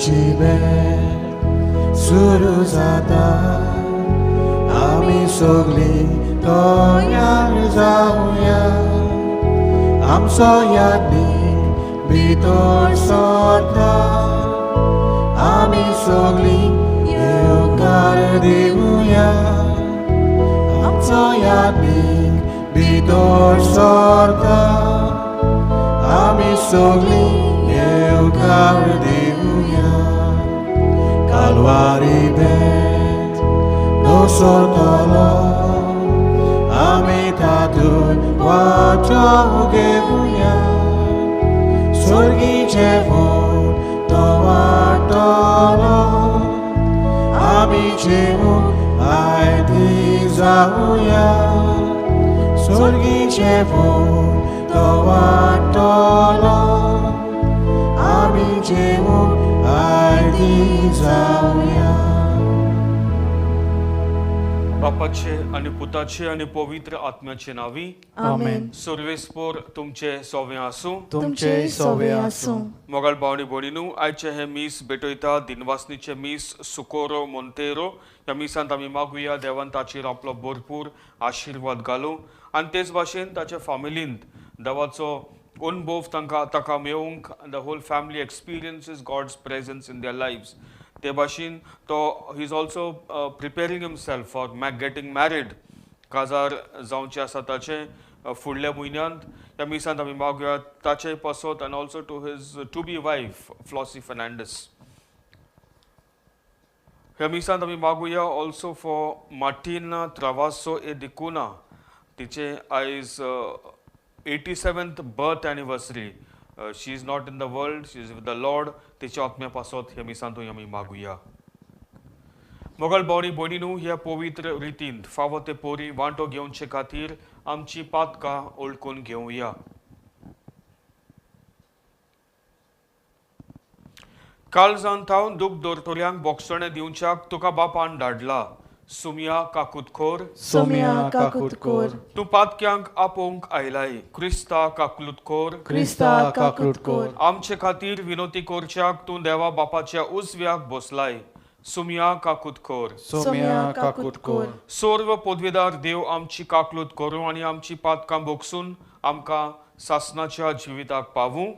집에 수루사다 아미 속리 도야를 자우야 암소야니 비돌 쏟다 아미 속리 예우가를 디우야 암소야니 비돌 쏟다 아미 속리 예우가를 디우야 Calvary bet no sotolo amitatu wato gebuya sorgi chevo to watolo amichemu ai dizauya sorgi chevo to watolo amichemu बापाचे आणि पुताचे आणि पवित्र आत्म्याचे नावी आमेन. सर्वेस्पोर तुमचे सोवे आसूं तुमचे सोवे आसूं. मोगाळ भावणी भयणीनू आयचे हे मीस भेटयता दिनवासनीचे मीस सुकोरो मोंतेरो ह्या मिसांत आमी मागुया देवान ताचेर आपलो भरपूर आशिर्वाद घालूं आनी तेच भाशेन ताच्या फॅमिलींत देवाचो अनुभव ताका मेळूंक the whole family experiences God's presence in their lives ते भाशेन तो he is also preparing himself for getting married काजार जावचे आसा ताचे फुडल्या म्हयन्यांत ह्या मिसांत आमी मागुया ताचे पासत आनी also to his to be wife Flossy Fernandes ह्या मिसांत आमी मागुया ऑल्सो फॉर मार्टिना ट्रावासो ए दिकुना तिचे आयज 87th birth anniversary. She is not in the world, she is with the Lord. तिच्या आत्म्या पासत ह्या मिसांत आमी मागुया. मोगाळ भावणी भयणीनू ह्या पवित्र रितीन फावो ते पोरी वांटो घेवचे खातीर आमची पातकां ओळखून घेवया. काल जावन हांव दूख दोतोरयांक बोगसणे दिवच्याक तुका बापान धाडला. सुमिया काकुतखोर सुमिया काकुतखोर तूं पातक्यांक आपोवंक आयलाय. क्रिस्ता काकुतखोर क्रिस्ता काकुतखोर आमचे खातीर विनोती करच्याक तूं देवा बापाच्या उजव्याक बसलाय. सुमिया काकुतखोर सुमिया काकुतखोर सर्व पदवीदार देव आमची काकलूत करूं आनी आमची पातकां बोगसून आमकां सासणाच्या जिविताक पावूं.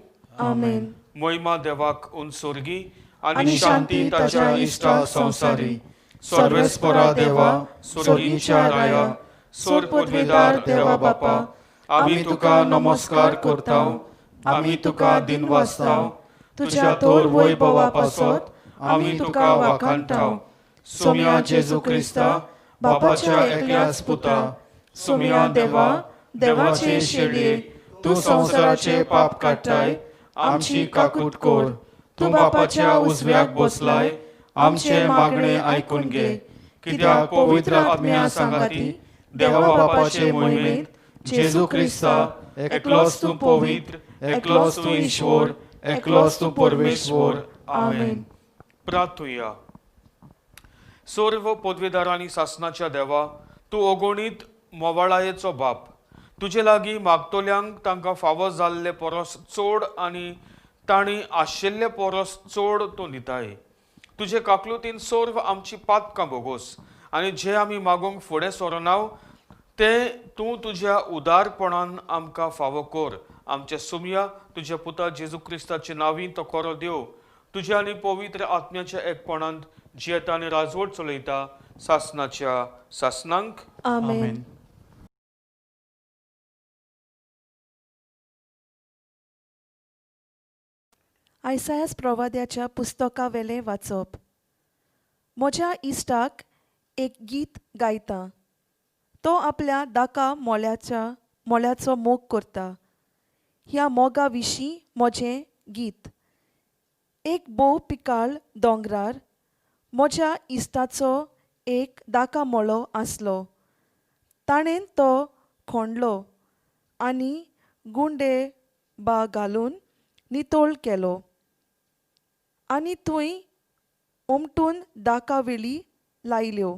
आमेन. महिमा देवाक उंचोर्गी आनी शांती ताच्या इश्टा संवसारी. सर्वेस्परा देवा स्वर्गीच्या राया सोर पदवीदार देवा बापा आमी तुका नमस्कार करताव. आमी तुका दिनवासताव. तुज्या थोर वैभवा पासत आमी तुका वाखाणटाव. सुमिया जेजू क्रिस्ता बापाच्या एकल्याच पुता. सुमिया देवा देवाचे शेळये तूं संवसाराचे पाप काडटाय. आमची काकूट कोर तूं बापाच्या उजव्याक बसलाय. आमचे मागणे आयकून घे. कित्याक पवित्र आत्म्या सांगाती देवा बापाचे मोहिमेंत जेजू क्रिस्ता एकलोच तूं पवित्र एकलोच तूं ईश्वर एकलोच तूं परमेश्वर. आमेन. प्रार्थुया. सर्व पदवीदारांनी सासणाच्या देवा तूं अगणीत मोवाळायेचो बाप. तुजे लागीं मागतोल्यांक तांकां फावो जाल्ले परस चड आनी तांणी आशिल्ले परस चड तूं दिताय. तुजे काकलुतीन सर्व आमची पातकां बोगोस आनी जे आमी मागूंक फुडें सरनाव ते तूं तुज्या उदारपणान आमकां फावो कर. आमचे सुमिया तुज्या पुता जेजू क्रिस्ताचे नांवी तो कोरो देव तुज्या आनी पवित्र आत्म्याच्या एकपणांत जियेता आनी राजवट चलयता सासणाच्या सासणांक. आमेन. आयसायास प्रवाद्याच्या पुस्तका वेले वाचप. म्हज्या इश्टाक एक गीत गायता. तो आपल्या दाका मोल्याचो मोग करता. ह्या मोगा विशीं म्हजें गीत. एक बोव पिकाळ दोंगरार म्हज्या इश्टाचो एक दाका मोळो आसलो. ताणें तो खणलो आनी गुंडे बा घालून नितोळ केलो आनी थंय उमटून दाका वेली लायल्यो.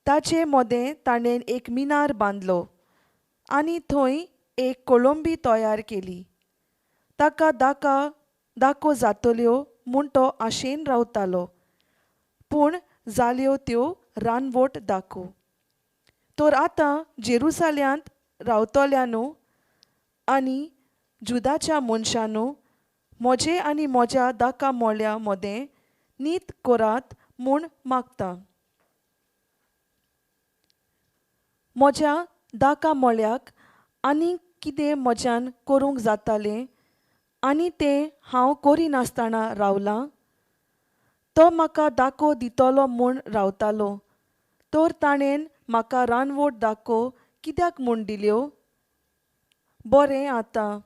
ताचे मोदें ताणें एक मिनार बांदलो आनी थंय एक कोळंबी तयार केली. ताका दाको जातल्यो म्हूण तो आशेन रावतालो, पूण जाल्यो त्यो रानवट दाखो. तर आतां जेरुसाल्यांत रावतल्यांनो आनी जुदाच्या मनशांनो, म्हजे आनी म्हज्या दाका मोळ्या मोदें नीत करात म्हूण मागता. म्हज्या दाका मोळ्याक आनी कितें म्हज्यान करूंक जातालें आनी तें हांव करिनासतना रावलां, तो म्हाका दाको दितलो म्हूण रावतालो, तर ताणें म्हाका रानवट दाको कित्याक म्हूण दिल्यो? बरें, आतां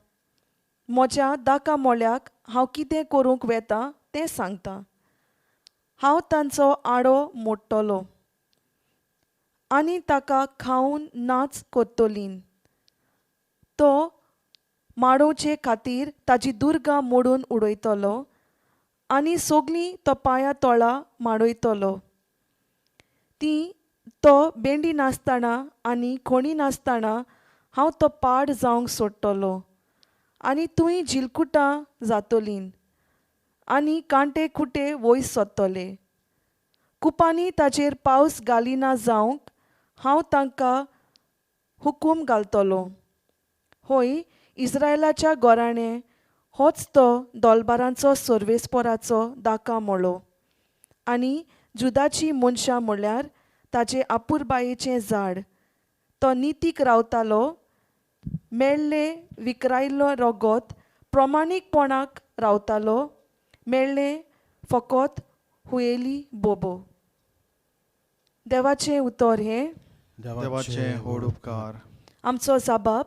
म्हज्या दाका मोळ्याक हांव कितें करूंक वेता तें सांगता. हांव तांचो आडो मोडटलों आनी ताका खावन नाच करतलीं. तो माडोवचे खातीर ताजी दुर्गा मोडून उडयतलो आनी सगळीं तो पांया तळा माडयतलो. तो बेंडी नासतना आनी खणी नासतना हांव तो पाड जावंक सोडटलो आनी तुंय जिलकुटां जातलीं आनी कांटे खुटे वयस सोदतले. कुपांनी ताचेर पावस घालिना जावंक हांव तांकां हुकूम घालतलों. होय, इस्रायलाच्या घराणे, होच तो दोलबारांचो सर्वेस्पराचो दाका मोळो. आनी जुदाची मनशां म्हणल्यार ताचे आपुरबायेचें झाड. तो नितीक रावतालो, मेळ्ळे विकरायल्लो रगत प्रमाणीकपणाक रावतालो, मेळ्ळे फकत हुयेली बोबो. देवाचें उतर हें. देवाचे व्हड उपकार. आमचो जबाब,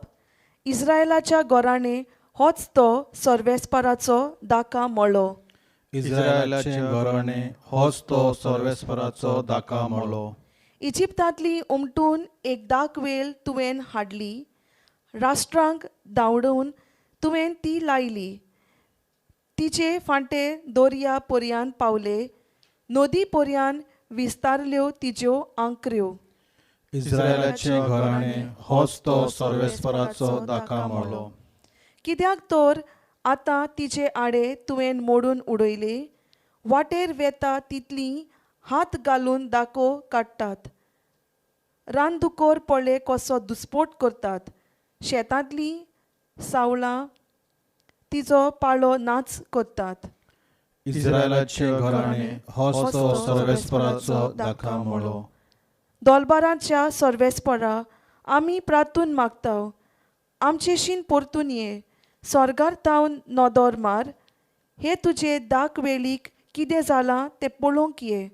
इस्रायलाच्या घराणे होच तो सर्वेस्पराचो दाका मोळो. इस्रायलाचे घराणे होच तो सर्वेस्पराचो दाका मोळो. इजिप्तांतली उमटून एक दाखवेल तुवें हाडली, राष्ट्रांक धांवडून तुवें ती लायली. तिचे फांटे दर्या पर्यान पावले, नदी पर्यान विस्तारल्यो तिच्यो आंकऱ्यो. इस्रायलाचे घराणे होच तो सर्वेस्पराचो दाका मोळो. कित्याक तर आतां तिचे आडे तुवें मोडून उडयले, वाटेर वेता तितलीं हात घालून दाको काडटात. रानदुकर पळय कसो दुस्पोट करतात, शेतांतलीं सावळां तिचो पाळो नाच करतात. इस्रायलाचे घराणे होच तो सर्वेस्पराचो दाका मोळो. दोलबारांच्या सर्वेस्परा, आमी प्रार्थून मागताव, आमचेशीन परतून ये. स्वर्गार तावन नदर मार. हे तुजे दाक वेळीक कितें जालां तें पळोवंक ये.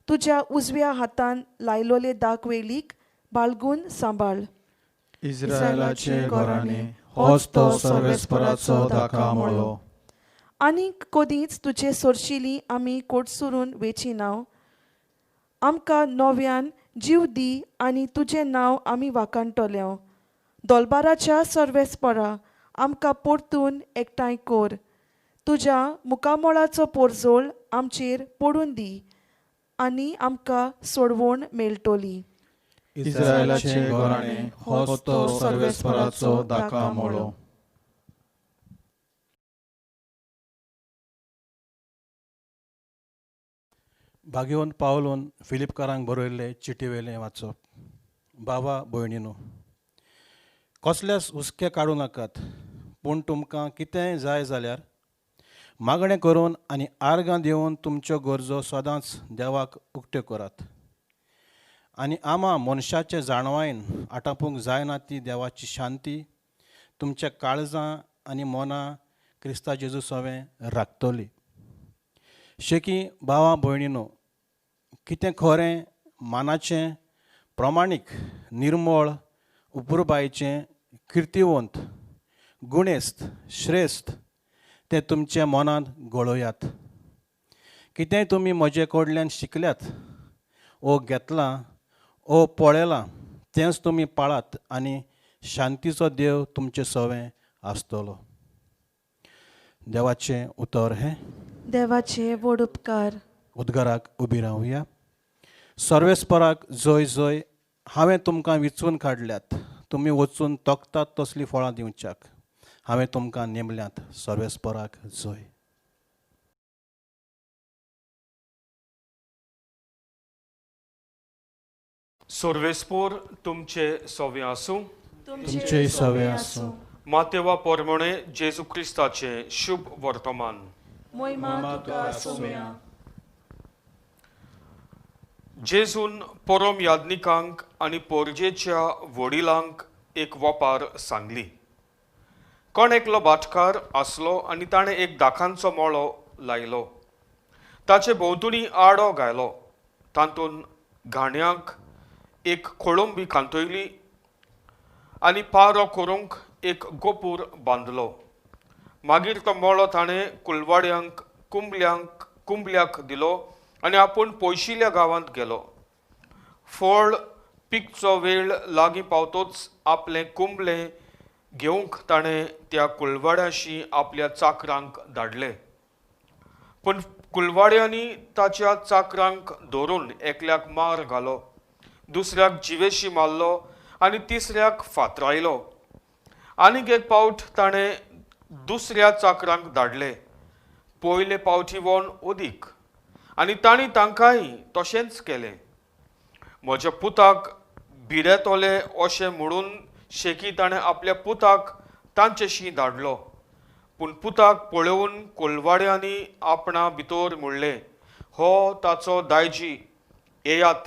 तुज्या उजव्या हातान लायलोले दाक वेळीक बाळगून सांबाळ. इस्रायलाचे घराणे होच तो सर्वेस्पराचो दाका मोळो. आनीक कदींच तुजे सोरशिली आमी कोडसुरून वेचिनाव. आमकां नव्यान जीव दी आनी तुजें नांव आमी वाखाणटल्यो. दोलबाराच्या सर्वेस्परा, आमकां परतून एकठांय कर. तुज्या मुखामळाचो पोरजोळ आमचेर पडून दी आनी आमकां सोडवण मेळटली. इस्रायलाचे घराणे होच तो सर्वेस्पराचो दाका मोळो. भाग्यवंत पावलोन फिलिपकारांक बरयल्ले चिटीवेलें वाचप. बाबा भयणीनो, कसलेच हुस्के काडूं नाकात, पूण तुमकां कितेंय जाय जाल्यार मागणें करून आनी आर्गां दिवन तुमच्यो गरजो सदांच देवाक उक्त्यो करात. आनी आमा मनशाचे जाणवायेन आटापूंक जायना ती देवाची शांती तुमच्या काळजां आनी मनां क्रिस्ता जेजू सवें राखतली. शेकी भावा भयणीनो, कितें खरें, मानाचें, प्रमाणीक, निर्मळ, उपुरबायेचें, किर्तिवंत, गुणेस्त, श्रेश्ठ तें तुमच्या मनांत घोळयात. कितेंय तुमी म्हजे कडल्यान शिकल्यात ओ घेतलां ओ पळयलां तेंच तुमी पाळात आनी शांतीचो देव तुमचे सवें आसतलो. देवाचें उतर हें. देवाचे व्हड उपकार. उद्गाराक उबी रावया. सर्वेस्पराक जय जय. हांवें तुमकां विचून काडल्यात. तुमी वचून तोखतात तसलीं फळां दिवच्याक. हांवें तुमकां नेमल्यात. सर्वेस्पराक जय. सोर्वेस्पोर तुमचे सोवे आसूं. तुमचे सवे आसूं. मातेवा पोरमोणे जेजू क्रिस्ताचे शुभ वर्तमान. मोहिमा तुका सोम्या. जेजून परम याज्ञिकांक आनी पोरजेच्या वडिलांक एक वोपार सांगली. कोण एकलो भाटकार आसलो आनी ताणें एक दाखांचो मोळो लायलो. ताचे भोंवतणी आडो घालो. तातूंत घाण्याक एक खोळंबी खांतयली आनी पारो करूंक एक गोपूर बांदलो. मागीर तो मोळो ताणें कुलवाड्यांक कुंबल्याक दिलो आनी आपूण पयशिल्ल्या गांवांत गेलो. फळ पिकचो वेळ लागीं पावतोच आपलें कुंबलें घेवंक ताणें त्या कुलवाड्याशी आपल्या चाकरांक धाडलें. पूण कुलवाड्यांनी ताच्या चाकरांक धरून एकल्याक मार घालो, दुसऱ्याक जिवेशी मारलो आनी तिसऱ्याक फातरायलो. आनीक एक पावट ताणें दुसऱ्या चाकरांक धाडले. पयले पावटी वोन ओदीक आनी तांणी तांकांय तशेंच केलें. म्हज्या पुताक भिडेतोले अशें म्हणून शेकी ताणें आपल्या पुताक तांचेशी धाडलो. पूण पुताक पळोवन कोलवाड्यांनी आपणा भितर म्हणलें, हो ताचो दायजी, येयात,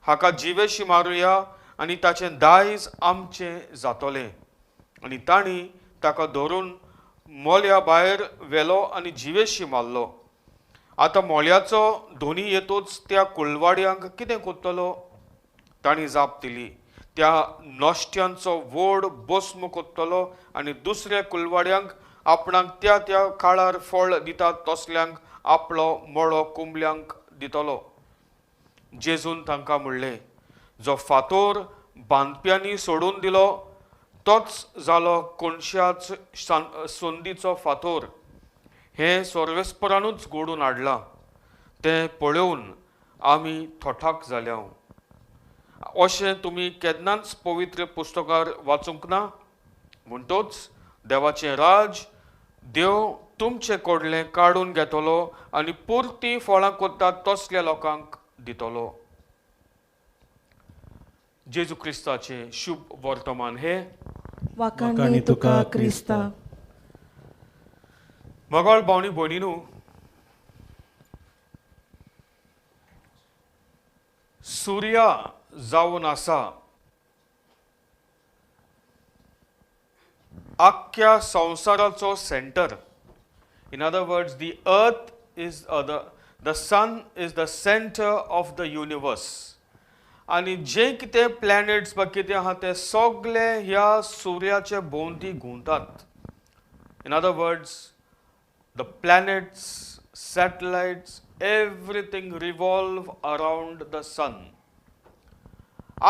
हाका जिवेशी मारुया आनी ताचें दायज आमचें जातोलें. आनी तांणी ताका धरून मोल्या भायर व्हेलो आनी जिवेशी मारलो. आतां मोल्याचो धोनी येतूच त्या कुलवाड्यांक कितें कोत्तलो? तांणी जाप दिली, त्या नोश्ट्यांचो व्हड भस्म कोत्तलो आनी दुसऱ्या कुलवाड्यांक आपणाक त्या त्या काळार फळ दितात तसल्यांक आपलो मोळो कुंबल्यांक दितलो. जेजून तांकां म्हणलें, जो फातोर बांदप्यांनी सोडून दिलो तोच जालो कोणशाच संदीचो फातोर. हें सोर्वेस्परानूच घडून हाडलां. तें पळोवन आमी थोठाक जाल्या. अशें तुमी केन्नाच पवित्र पुस्तकार वाचूंक ना. म्हणटोच देवाचें राज देव तुमचे कडलें काडून घेतलो आनी पुर्ती फळां कोत्तात तसल्या लोकांक दितलो. जेजू क्रिस्ताचे शुभ वर्तमान हे वाखाणी तुका क्रिस्ता. मोगाळ भावनी भयणीनू, सूर्या जावन आसा आख्ख्या संवसाराचो centre. In other words, the earth is the sun is the centre of the universe. आनी जे कितें प्लॅनेट्स वा कितें आहा ते सगळे ह्या सुर्याचे भोंवती घुंवतात. In other words, the planets, satellites, everything revolve around the sun.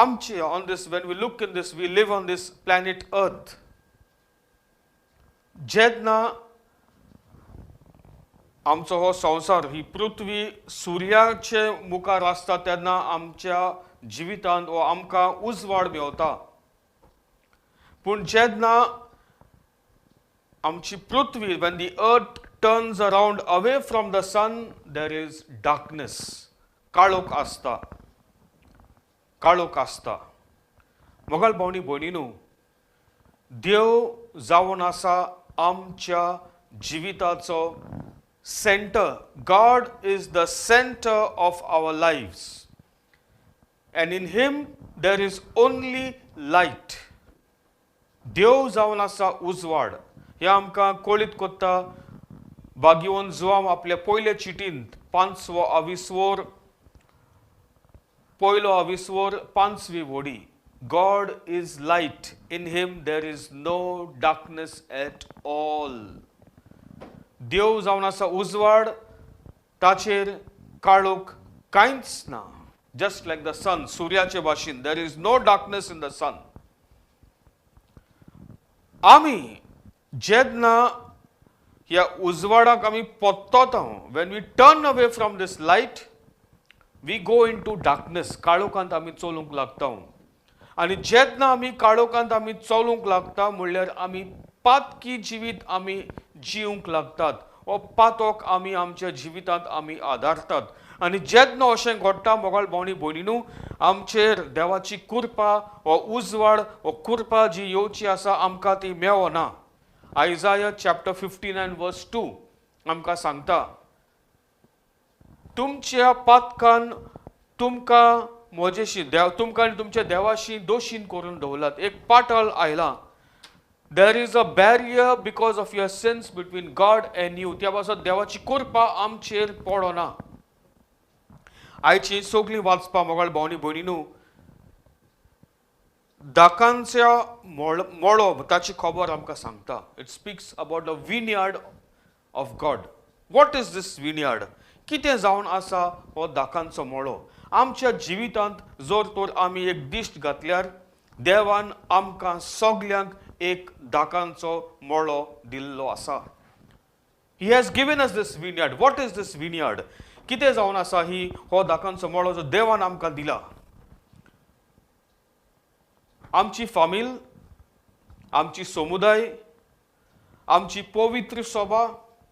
Amchi, on this, when we look in this, we live on this planet Earth. जेन्ना आमचो हो संवसार, ही पृथ्वी सुर्याचे मुखार आसता तेन्ना आमच्या जिवितांत वो आमकां उजवाड मेवता. पूण जेन्ना आमची पृथ्वी, when the earth turns around away from the sun, there is darkness. काळोख आसता. काळोख आसता. मोगाळ भावनी भयणीनू, देव जावन आसा आमच्या जिविताचो centre. God is the center of our lives. And in him there is only light. देव जावन आसा उजवाड. हे आमकां कळीत कोत्ता बागियोन जुआम आपल्या पयल्या चिटींत 5वो आविस्वोर, पयलो आविस्वोर 5वी वडी. God is light. In him there is no darkness at all. देव जावन आसा उजवाड, ताचेर काळोख कांयच ना. Just like the sun, सुर्याचे भाशेन, there is no darkness in the sun. आमी जेन्ना ह्या उजवाडाक आमी पोत्तोता, when we turn away from this light, we go into darkness, काळोखांत आमी चलूंक लागता. आनी जेन्ना आमी काळोखांत आमी चलूंक लागता म्हणल्यार आमी पातकी जिवीत आमी जिवंक लागतात. हो पातोक आमी आमच्या जिवितांत आमी आदारतात. आनी जेन्ना अशें घडटा मोगाळ भावनी भयणीनू, आमचेर देवाची कृपा हो उजवाड हो कृपा जी येवची आसा आमकां ती मेळना. आयजाया चॅप्टर 59 वर्स 2 आमकां सांगता, तुमच्या पातकान तुमकां म्हजेशी तुमकां आनी तुमच्या देवाशी दोशीन करून दवरलात. एक पाटल आयला. There is a barrier because of your since between God end you. त्या पासत देवाची कृपा आमचेर पडना. आयची सगळीं वाचपा मोगाळ भावनी भयणीनू, दाकांच्या मळो ताची खबर आमकां सांगता. It speaks about the vineyard of God. What is this vineyard? कितें जावन आसा हो दाकांचो मळो? आमच्या जिवितांत जर तर आमी एक दिश्ट घातल्यार देवान आमकां सगल्यांक एक दाकांचो मळो दिल्लो आसा. He has given us this vineyard. What is this vineyard? कितें जावन आसा ही हो दाकांचो मळो जो देवान आमकां दिला? आमची फामील, आमची समुदाय, आमची पवित्र सभा,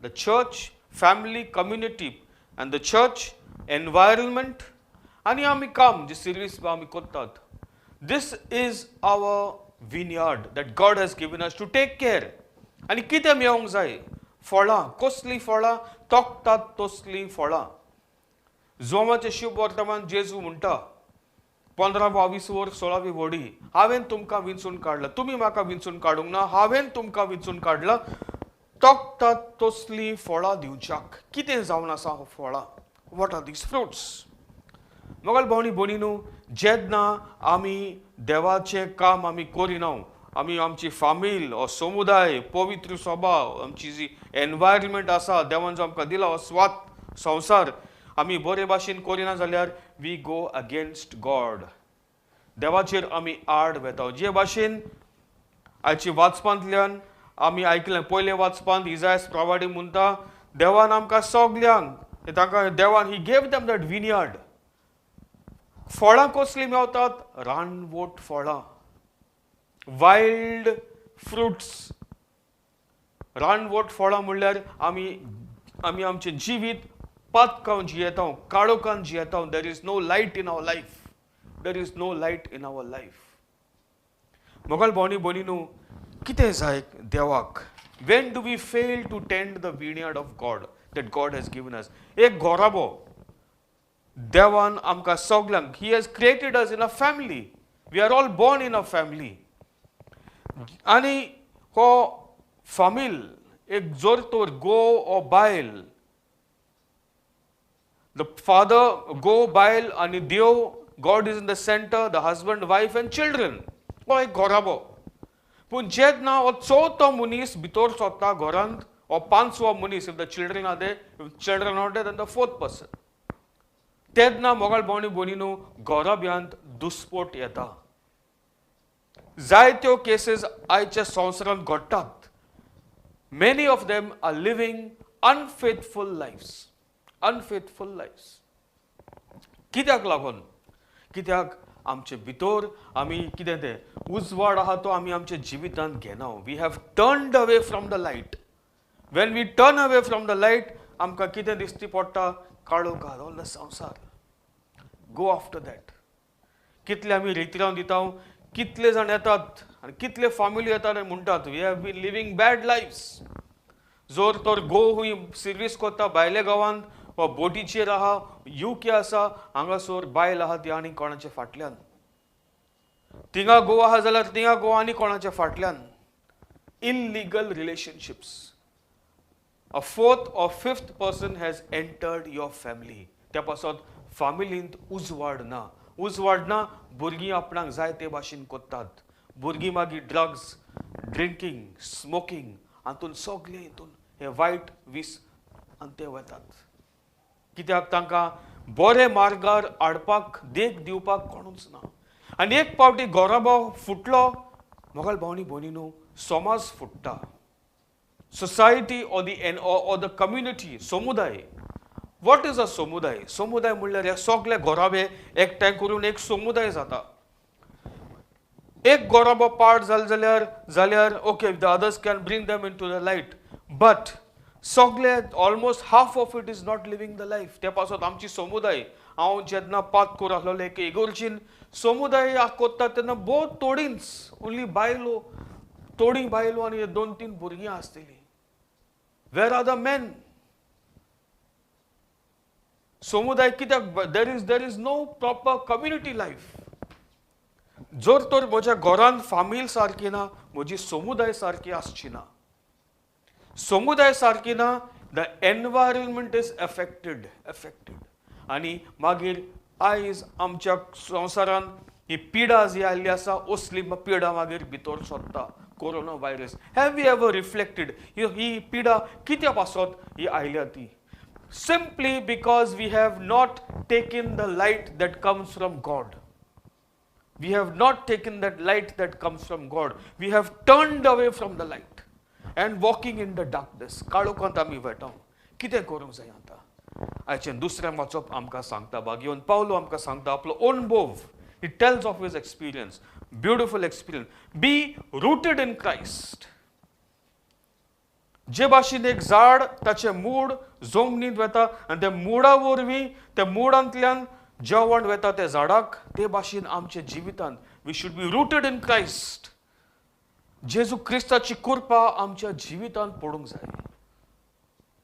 the church, family, community and the church, environment आनी आमी काम जी सर्वीस आमी करतात. This is our vineyard that God has given us to take care. आनी कितें मेळोंक जाय? फळां. कसलीं फळां? तोखतात तसलीं फळां. जोमाचें शुभ वर्तमान जेजू म्हणटा 15-22 वर्स 16वी व्हडी, हांवें तुमकां विंचून काडलां. तुमी म्हाका विंचून काडूंक ना, हांवें तुमकां विंचून काडलां. तोखतात तसलीं फळां दिवच्याक. कितें जावन आसा हो फळां? What are these fruits? मोगाळ भावनी भयणीनू, जेन्ना आमी देवाचें काम आमी करिना, आमी आमची फामील हो समुदाय, पवित्र सभा, आमची जी एनवायरमेंट आसा, देवान जो आमकां दिला हो स्वात संवसार, आमी बरे भाशेन करिना जाल्यार वी गो अगेन्स्ट गॉड. देवाचेर आमी आड वेता. जे भाशेन आयची वाचपांतल्यान आमी आयकलें, पयले वाचपांत इजायास प्रवादी म्हणटा, देवान आमकां सगल्यांक तांकां देवान he gave them that vineyard. फळां कसलीं मेळटात? रानवट फळां, वायल्ड फ्रुट्स. रानवट फळां म्हणल्यार आमी आमचें जिवीत पातकावन जियेता, काळोखान जियेता. There is no light in our life. There is no light in our life. मोगाळ भावनी भयणीनू, कितें जाय देवाक? When do we fail to tend the vineyard of God that God has given us? एक घोराबो देवान आमकां सगल्यांक, he has created us in a family. We are all born in a family. आनी हो फामील एक जर तर गो ओ बायल, द फादर गो बायल आनी देव, God is in the centre, the husband, wife and children. हो एक घोराबो. पूण जेन्ना हो चवथो मनीस भितर सोदता घरांत, हो पांचवो मनीस, if the children are there, if children are there, then the fourth person, तेन्ना मोगाळ भावनी भयणीनू घोराब्यांत दुस्पोट येता. जायत्यो केसीस आयच्या संवसारांत घडटात. Many of them are living unfaithful lifes. Unfaithful lifes. कित्याक लागून? कित्याक आमचे भितर आमी कितें तें उजवाड आहा तो आमी आमच्या जिवितांत घेना. We have turned away from the light. When we turn away from the light आमकां कितें दिसती पडटा? काळोखार, ऑल द संवसार. Go after that. कितले आमी रितीराव दिता, कितले जाण येतात आनी कितले फामिली येतात आनी म्हणटात we have been living bad lifes. जर तर गो हूंय सर्वीस करता भायल्या गांवांत वा बोटीचेर आहा, UK आसा, हांगासर बायल आहा ती आनी कोणाच्या फाटल्यान, थिंगा गो आहा जाल्यार थिंगा गो आनी कोणाच्या फाटल्यान. Illegal relationships. A fourth or fifth person has entered your family. त्या पासत फामिलींत उजवाड ना. उजवाड ना, भुरगीं आपणाक जाय ते भाशेन कोत्तात. भुरगीं मागीर ड्रग्स, ड्रिंकींग, स्मोकींग, हातून सगळे हितून हे वायट वीस आनी ते वतात. कित्याक तांकां बरे मार्गार हाडपाक, देख दिवपाक कोणूच ना. आनी एक पावटी घोराबो फुटलो, मोगाळ भावनी भयणीनू, समाज फुट्टा. सोसायटी or the community, समुदाय वॉट इज अ समुदाय? समुदाय म्हणल्यार हे सगळे गोराबे एकठांय करून एक समुदाय जाता. एक गोराबो पार्ट जाल्यार okay, the others can bring them into the light, but सगळे almost half of it is not living the life. त्या पासून आमची समुदाय, हांव जेन्ना पात करूं आसलोले एक इगोर्जीन समुदाय कोत्ता तेन्ना बहुत थोडींच ओन्ली बायलो, थोडी बायलो आनी 2-3 भुरगीं आसतलीं. Where are the men? समुदाय कित्याक? There is no proper community life. जर तर म्हज्या घरान फामील सारकी ना, म्हजी समुदाय सारकी आसची ना. समुदाय सारकी ना, द एनवायरमेंट इज अफेक्टेड. आनी मागीर आयज आमच्या संवसारान ही पिडा जी आयिल्ली आसा, असली पिडा मागीर भितर सोदता. Coronavirus, have you ever reflected ही पिडा कित्या पासत ही आयल्या ती? Simply because we have not taken the light that comes from God. We have not taken that light that comes from God. We have turned away from the light and walking in the darkness. काळोखांत आमी वेटाव. कितें करूंक जाय आतां? आयचें दुसऱ्यांक वाचप आमकां सांगता. भाग्यवन पावलो आमकां सांगता आपलो अनुभव. He tells of his experience. Beautiful experience. Be rooted in Christ. जे भाशेन एक झाड ताचे मूळ जमनींत वता आनी त्या मुळा वरवीं त्या मुळांतल्यान जेवण वता त्या झाडाक, ते भाशेन आमच्या जिवितांत we should be rooted in Christ. Jezu क्रिस्ताची कृपा आमच्या जिवितांत पडूंक जाय.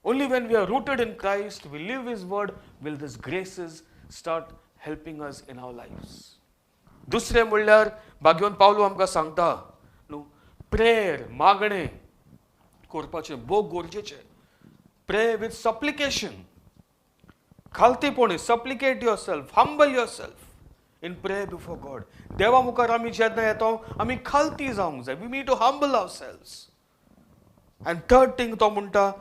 Only when we are rooted in Christ, we live his word, will this graces start helping us in our lifes. दुसरें म्हणल्यार भाग्यवन पावलो आमकां सांगता न्हू, प्रेयर, मागणें करपाचें भोव गरजेचें. प्रे विथ सप्लिकेशन, खालतीपणी, supplicate yourself, humble yourself in pray before God. देवा मुखार आमी जेन्ना येता आमी खालती जावंक जाय. We need to humble ourselves. And third thing तो म्हणटा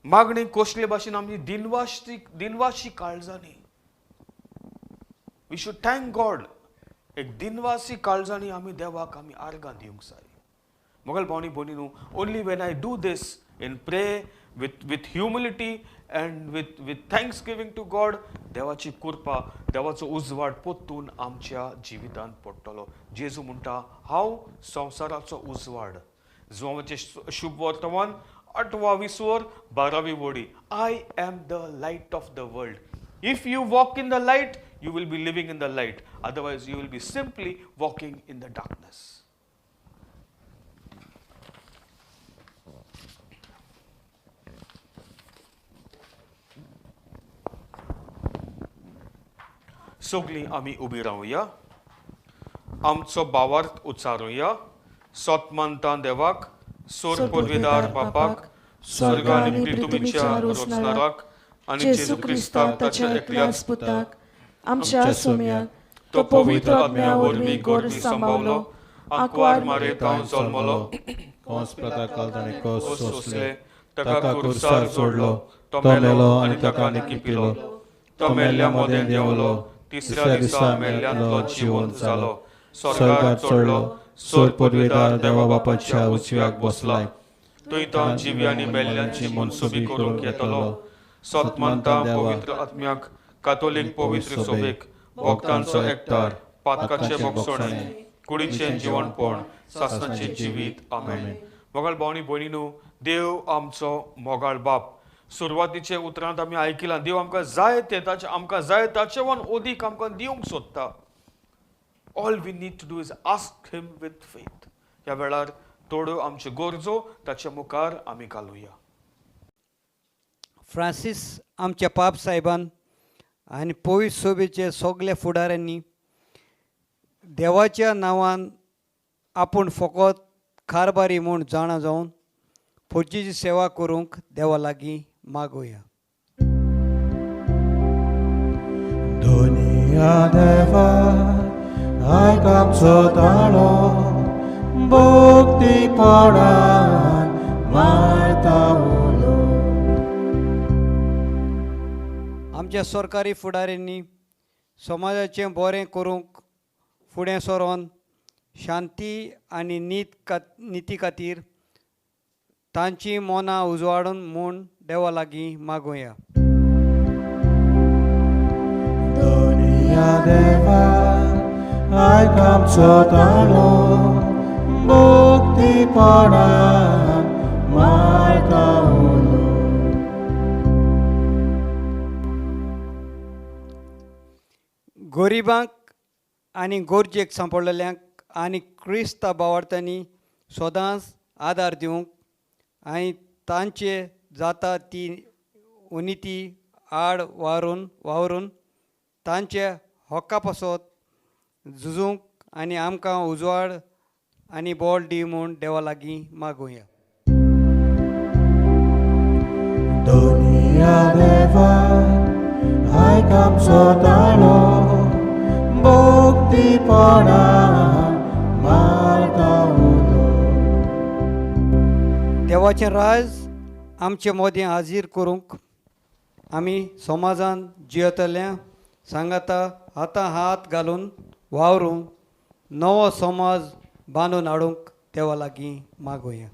मागणी कसले भाशेन आमी दिनवाशी काळजांनी. We should thank God. एक दिनवासी काळजांनी आमी देवाक आमी आर्गां दिवंक जाय. मोगल भावनी भयणीनो, only when I do this in pray with humility and with thanksgiving to God, देवाची कृपा, देवाचो उजवाड पोत्तून आमच्या जिवितांत पडटलो. जेजू म्हणटा हांव संवसाराचो उजवाड. जोवाचे शुभ वर्तमान 8वा विसवर 12वी वडी. I am the light of the world. If you walk in the light, you will be living in the light. Otherwise, you will be simply walking in the darkness. सगळीं आमी उबी रावया. आमचो भावार्थ उच्चारुया. सोतमानता देवाक, सोर पदवीदार बापाक, स्वर्ग आनी पृथ्वीच्या रोजनाराक आनी जेजू क्रिस्ताक ताच्या एकल्याच पुताक, आमच्या सुम्याक तो पवित्र आत्म्या वरवीं गोरवी सांबावलो, आंकवार मारेत हांव जल्मलो, कोस प्रकार कालताणे कोस सोसले, ताका कुरसार जोडलो, तो मेलो आनी ताका निकिपिलो, तो मेल्ल्या मोदें देंवलो, तिसऱ्या दिसा मेल्ल्यांतलो जिवंत जालो, स्वर्गार चडलो, सोर पदवीदार देवा बापाच्या उजव्याक बसलाय, थंय तो जिव्यांनी मेल्ल्यांची मनसुबी करूंक येतलो. सोतमानता पवित्र आत्म्याक, कातोलीक पवित्र सोबेक, भक्तांचो एकठार, पातकाचे भोगसणे, कुडीचें जिवणपण, सासणाचें जिवीत. आमेन. मोगाळ भावनी भयणीनो, देव आमचो मोगाळ बाप. सुरवातीचे उतरांत आमी आयकिलां, देव आमकां जाय ते आमकां जाय ताचेवन ओदीक आमकां दिवंक सोदता. All we need to do is ask him with faith. ह्या वेळार थोड्यो आमच्यो गरजो ताच्या मुखार आमी घालुया. फ्रांसीस आमच्या पाप साहेबान आनी पवित्र सोबेचे सगळे फुडाऱ्यांनी देवाच्या नांवान आपूण फकत कारबारी म्हूण जाणा जावन फौजीची सेवा करूंक देवा लागीं मागुया. दुनिया देवा आयक आमचो ताळो, भक्तीपणान मारता उलो. आमच्या सरकारी फुडाऱ्यांनी समाजाचें बरें करूंक फुडें सरोन शांती आनी निती खातीर तांची मनां उजवाडून म्हूण देवा लागीं मागुया. देवा आयक आमचो ताळो मुक्तीपणान मारता उलो. गरिबांक आनी गोरजेक सांपडलेल्यांक आनी क्रिस्त भावार्थांनी सदांच आदार दिवंक आनी तांचे जाता ती उनिती आड वावरून तांचे हक्का पासत झुजूंक आनी आमकां उजवाड आनी बोल दी म्हूण देवा लागीं मागुया. दुनिया देवा आयक आमचो ताळो मुक्तीपणान मारता उलो. देवाचें राज आमचे मोदें हाजीर करूंक आमी समाजान जियेतल्या सांगाता हातां हात घालून वावरूंक नवो समाज बांदून हाडूंक देवा लागीं मागुया.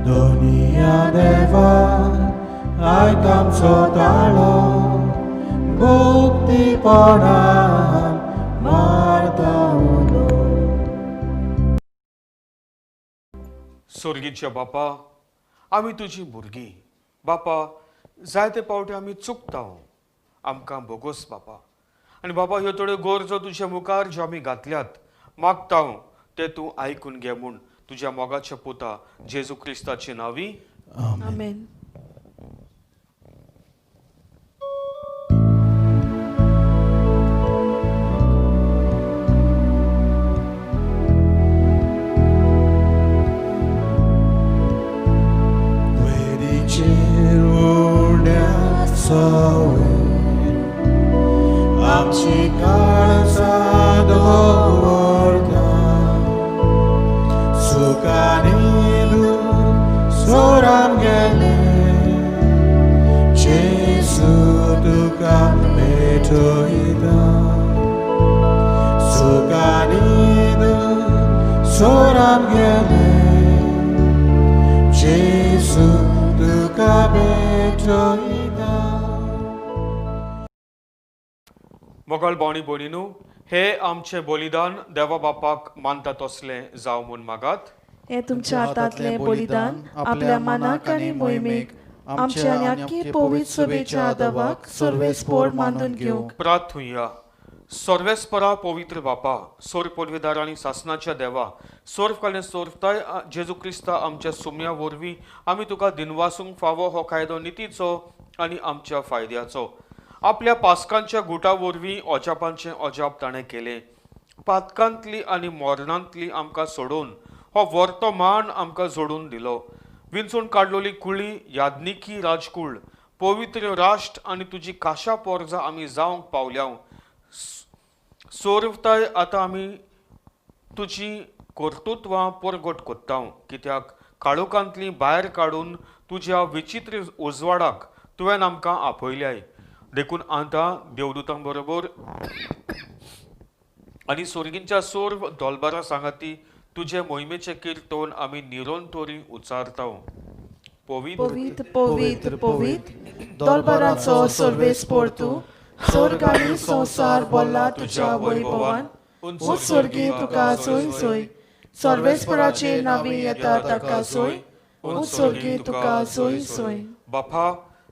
दुनिया देवा आयक आमचो ताळो मुक्तीपणान मारता उलो. स्वर्गीच्या बापा, आमी तुजी भुरगीं. बापा, जायते पावटी आमी चुकता आमकां बोगोस बापा. आनी बाबा ह्यो थोड्यो गरजो तुज्या मुखार ज्यो आमी घातल्यात मागता ते तूं आयकून घे म्हूण तुज्या मोगाच्या पुता जेजू क्रिस्ताची नांवी. आमेन. वेदीचेर उडण्याचो वेळ आमची काळजां दवरता. सुखांनी दूख सोरान गेले जेजू तुका भेटयता. सुखांनी दूख सोरान गेले जेजू तुका भेटयता. मोगाळ भावनी भयणीनो, हे आमचे बलिदान देवा बापाक मानता तसलें जावं म्हूण मागात. हे तुमच्या हातांतले बलिदान आपल्या मनाक आनी मोहिमेक आमच्या आनी आख्खे पवित्र सभेच्या आदावाक सर्वेस्पोर मानून घेवंक. प्रार्थुया. सर्वेस्परा पवित्र बापा, सोर पदवीदार आनी सासणाच्या देवा, सोर्फकालीन सोर्फताय जेजू क्रिस्ता आमच्या सुम्या वरवीं आमी तुका दिनवासूंक फावो हो कायदो नितीचो आनी आमच्या फायद्याचो. आपल्या पासकांच्या गुटा वरवीं अजापांचें अजाप ताणें केलें. पातकांतली आनी मोरणांतली आमकां सोडून हो वर्तमान आमकां जोडून दिलो. विंचून काडलोली कुळी यादनिकी राजकूळ, पवित्र राष्ट्र आनी तुजी काशा पोरजां आमी जावंक पावल्या. सोर्वताय आतां आमी तुजी कर्तुत्वां परगट कोत्ता, कित्याक काळोखांतली भायर काडून तुज्या विचित्र उजवाडाक तुवें आमकां आपयल्याय. देखून आतां देवदूतां बरोबर आनी सोर्गींच्या सोर्व दोलबारा सांगाती तुजे मोहिमेचे किर्तन आमी निरोन तोरी उचारता. पवित्र पवित्र पवित्र पवित्र दोलबाराचो सर्वेस्पोर तूं. स्वर्ग आनी संसार बोल्ला तुज्या वैभवान. उत्सर्गी तुका सोय सोय. सर्वेस्पराचे नावी येता ताका सोय. उत्सर्गी तुका सोय सोय. बापा,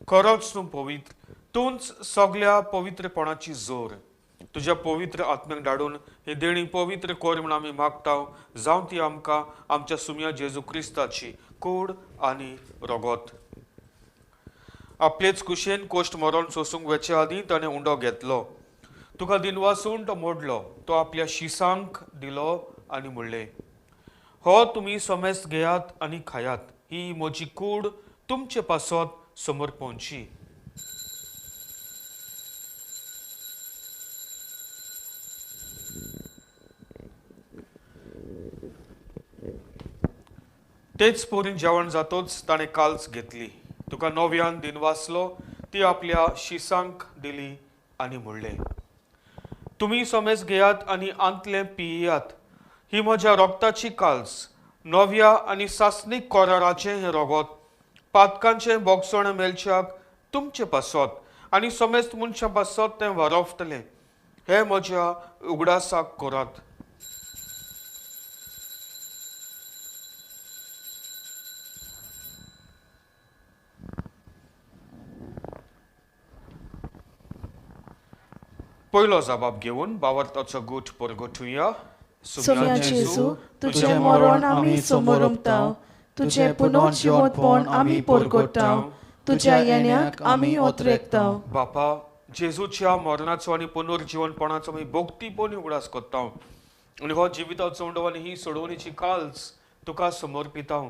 खरोच तूं पवित्र. तूंच सगळ्या पवित्रपणाची जोर. तुज्या पवित्र आत्म्याक धाडून ही देणी पवित्र कर म्हूण आमी मागता, जावं ती आमकां आमच्या सुम्या जेजू क्रिस्ताची कूड आनी रगत. आपलेच कुशेन कोश्ट मरण सोसूंक वेचे आदीं ताणें उंडो घेतलो. तुका दिनवासून तो मोडलो. तो आपल्या शिसांक दिलो आनी म्हणलें, हो तुमी सोमेस घेयात आनी खायात. ही म्हजी कूड तुमचे पासत समर्पणची. तेच पोरीन जेवण जातोच ताणें काल्स घेतली. तुका नव्यान दिनवासलो. ती आपल्या शिसांक दिली आनी म्हणलें, तुमी सोमेस घेयात आनी आंतले पियेयात. ही म्हज्या रोगताची काल्स. नव्या आनी सासनीक कोराराचें हें रगत पातकांचें बोगसण मेलच्याक तुमचे पासत आनी समेस्त मनशां बसत तें वारोवतलें. हे म्हज्या उगडासाक करात. पयलो जबाब घेवन भावार्थाचो गूठ परगटुया. सोम्या जेजू तुझे मरण आमी समोरुमताव, तुझे पुनर्जिवनपण आमी परगटाव, तुझ्या येण्याक आमी ओतरेकताव. बापा, जेजूच्या मरणाचो आनी पुनर्जिवनपणाचो आमी भोगतीपणी उगडास करता आनी हो जिविताचो उंडो आनी ही सोडवणेची काल्स तुका समर्पितां.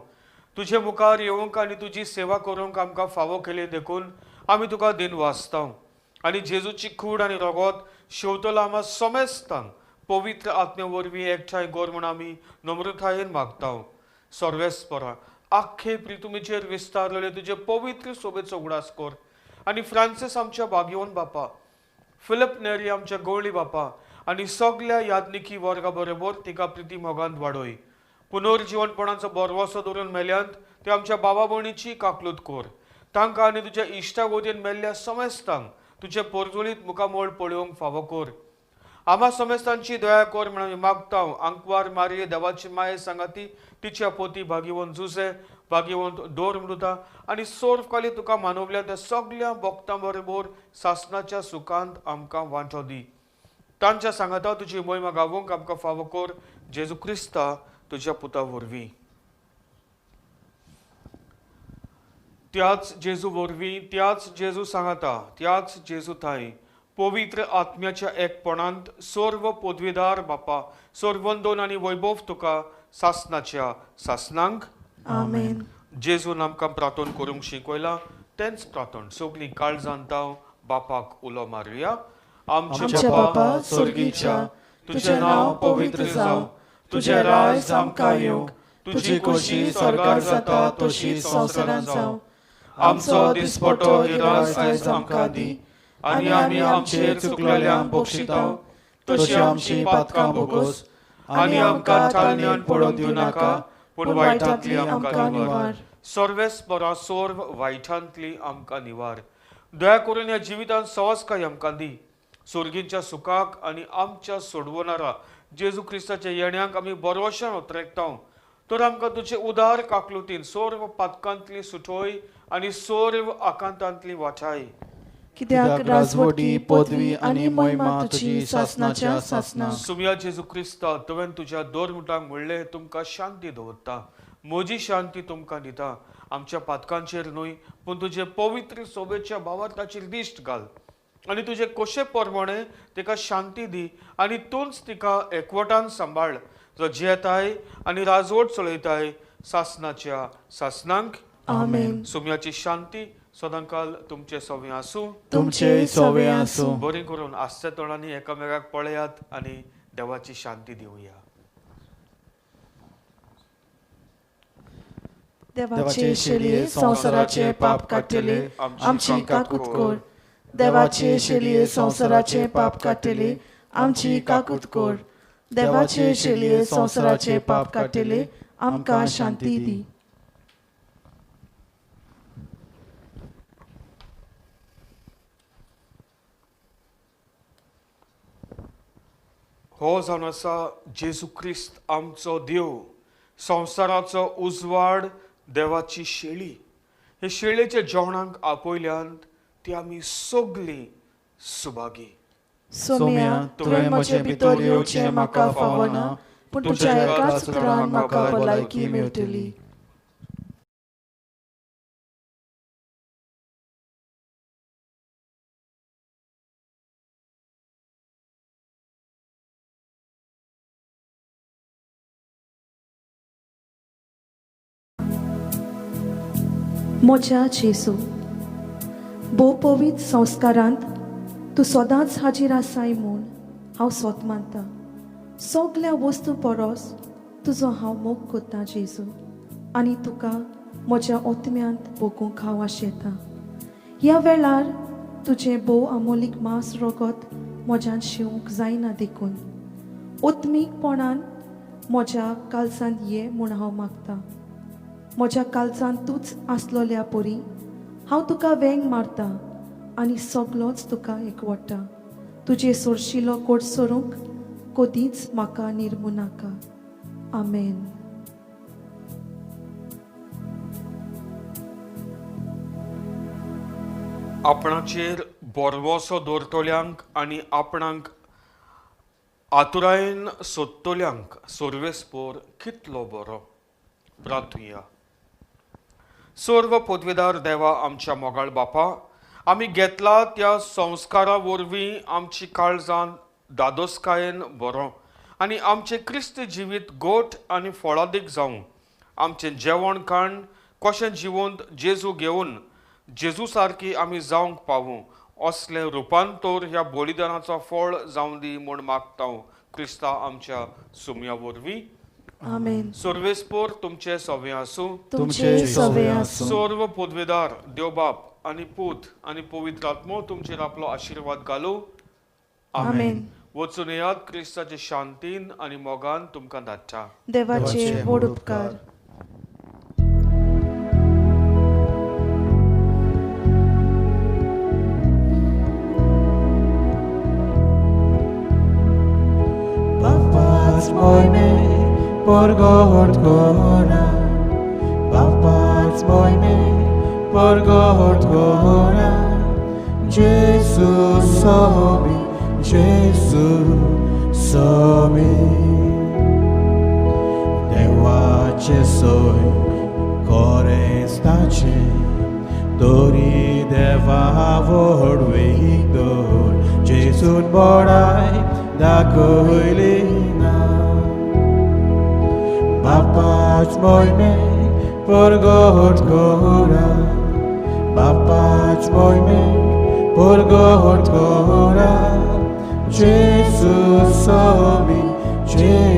तुजे मुखार येवंक आनी तुजी सेवा करूंक आमकां फावो केले देखून आमी तुका दिन वाचता आनी जेजूची कूड आनी रगत शेवतलो आम्हा समेस्तांक पवित्र आत्मे वरवीं एकठांय कर म्हूण आमी नम्रतायेन मागता. सर्वेस्परा, आख्खे प्रितुमेचेर विस्तारलेले तुजे पवित्र सोबेचो उगडास कर आनी फ्रांसीस आमच्या भाग्यवन बापा, फिलिप नेरी आमच्या गवळी बापा आनी सगळ्या यादनिकी वर्गा बरोबर तिका प्रिती मोगांत वाडय. पुनर्जिवनपणाचो बरवसो धरून मेल्यांत ते आमच्या बाबा भयणीची काकलूत कर. तांकां आनी तुज्या इश्टा गोदयेन मेल्ल्या समेस्तांक तुजे पोरजोळीत मुखामोळ पळोवंक फावो कर. आम्हा समेस्तांची दया कर म्हण आमी मागता. आंकवार मारिये देवाची माये सांगाती, तिच्या पोती भाग्यवंत जुसे, भाग्यवंत दोरमृता आनी सोर्फकाली तुका मानवल्या त्या सगळ्या भक्तां बरोबर सासणाच्या सुखांत आमकां वांटो दी. तांच्या सांगाता तुजी महिमा गावूंक आमकां फावो कर. जेजू क्रिस्ता तुज्या पुता वरवीं. त्याच जेजू वरवीं, त्याच जेजू सांगाता, त्याच जेजू थाय पवित्र आत्म्याच्या एकपणांत सर्व पदवीदार बापा, सर्वंदोन आनी वैभव तुका सासणाच्या सासणांक. आमेन. जेजून आमकां प्रार्थना करूंक शिकयला तेंच प्रार्थना सगळीं काळजांत बापाक उलो मारुया. आमच्या बापा स्वर्गीच्या, तुझे नांव पवित्र जावं, तुझे राज आमकां येवंक, तुजी खोशी स्वर्गार जाता तशी संवसारांत जावं. आमचो दिसपटो गिरास आयज आमकां दी आनी आमी आमचेर चुकलेल्यांक बक्षिताव, तशी आमची पातकां भोगोस आनी आमकां चालण्यान पडोवंक दिवं नाका, पूण वायटांतली आमकां निवार. सर्वेस्परा सोर्व वायटांतली आमकां निवार. दया करून ह्या जिवितांत सवस्काय आमकां दी. सुर्गीच्या सुखाक आनी आमच्या सोडवणारा जेजू क्रिस्ताच्या येण्याक आमी बरोवशान उतरेकता. तर आमकां तुजे उदार काकलुतीन सर्व पातकांतली सुटोय आनी सर्व आकांतांतली वाटाय. कित्याक राजवटी, पदवी आनी महिमा तुजी सासणाच्या सासणां. सुम्या जेजू क्रिस्ता, तुवें तुज्या दोरमुटांक म्हणलें तुमकां शांती दवरता, म्हजी शांती तुमकां दिता. आमच्या पातकांचेर न्हय पूण तुजे पवित्र सोबेच्या भावार्थाचेर दिश्ट घाल आनी तुजे कशे परमणे तिका शांती दी आनी तूंच तिका एकवटान सांबाळ, जो जियेताय आनी राजवट चलयताय सासणाच्या सासणांक. आमेन. सुम्याची शांती सदांकाल तुमचे सवे आसूं. तुमचे सवे आसूं. बरें करून आस्ते तोंडांनी एकामेकाक पळयात आनी देवाची शांती दिवया. देवाचे शेलये संवसाराचे पाप काडटले, आमची काकूत कर. देवाचे शेलये संवसाराचे पाप काडटले, आमची काकूत कर. देवाचे शेलये संवसाराचे पाप काडटले, आमकां शांती दी. हो जावन आसा जेजू क्रिस्त आमचो देव, संवसाराचो उजवाड, देवाची शेळी. हे शेळयेच्या जेवणाक आपयल्यांत ती आमी सगळीं सुभागी. सोम्या, तुवें म्हजे भितर येवचें म्हाका फावना, पूण तुज्या एकाच उतरान म्हाका भलायकी मेळटली. म्हज्या जेजू, भोव पवित्र संस्कारांत तूं सदांच हाजीर आसाय म्हूण हांव सोत मानता. सगळ्या वस्तू परस तुजो हांव मोग करता जेजू, आनी तुका म्हज्या ओतम्यांत भोगूंक हांव आशेता. ह्या वेळार तुजें भोव अमोलीक मांस रगत म्हज्यान शिवूंक जायना देखून ओतमीकपणान म्हज्या काळजांत ये म्हूण हांव मागतां. म्हज्या काळजांत तूंच आसलोल्या परी हांव तुका वेंग मारता, आनी सगलोच तुका एकवटा तुजे सोडशिलो कोट सोरूंक कदींच म्हाका निर्मू नाका आमेन. आपणाचेर बोरवोसो दवरतल्यांक आनी आपणाक आतुरायेन सोदतल्यांक सोर्वेस्पोर कितलो बरो. प्रार्थुया. सर्व पदवेदार देवा आमच्या मोगाळ बापा, आमी घेतला त्या संस्कारा वरवीं आमची काळजान दादोसकायेन बरो आनी आमचे क्रिस्त जिवीत गोठ आनी फळादीक जावं. आमचें जेवण खाण कशें जिवंत जेजू घेवन जेजू सारकी आमी जावंक पावूं असलें रुपांतर ह्या बलिदानाचो फळ जावं दी म्हूण मागता क्रिस्ता आमच्या सुमया वरवीं. आमेन. सर्वेस्पोर तुमचे सवे आसूं. तुमचे सवे आसूं. सर्व पदवेदार देवबाप आनी पूत आनी पवित्र आत्मो तुमचेर आपलो आशिर्वाद घालूं. आमेन. वचून येयात क्रिस्ताचे शांतीन आनी मोगान तुमकां धाडटा. देवाचे व्हड उपकार. Papa's moime por gorgona, Papa's moime por gorgona, Jesus somi, Jesus somi. Dełacie soj, korestacie, dori deva vorwig dor, Jesus bodai da coilina. Papa's moime por gorgona, Papa's moime por gorgona, Jesus somi, Jesus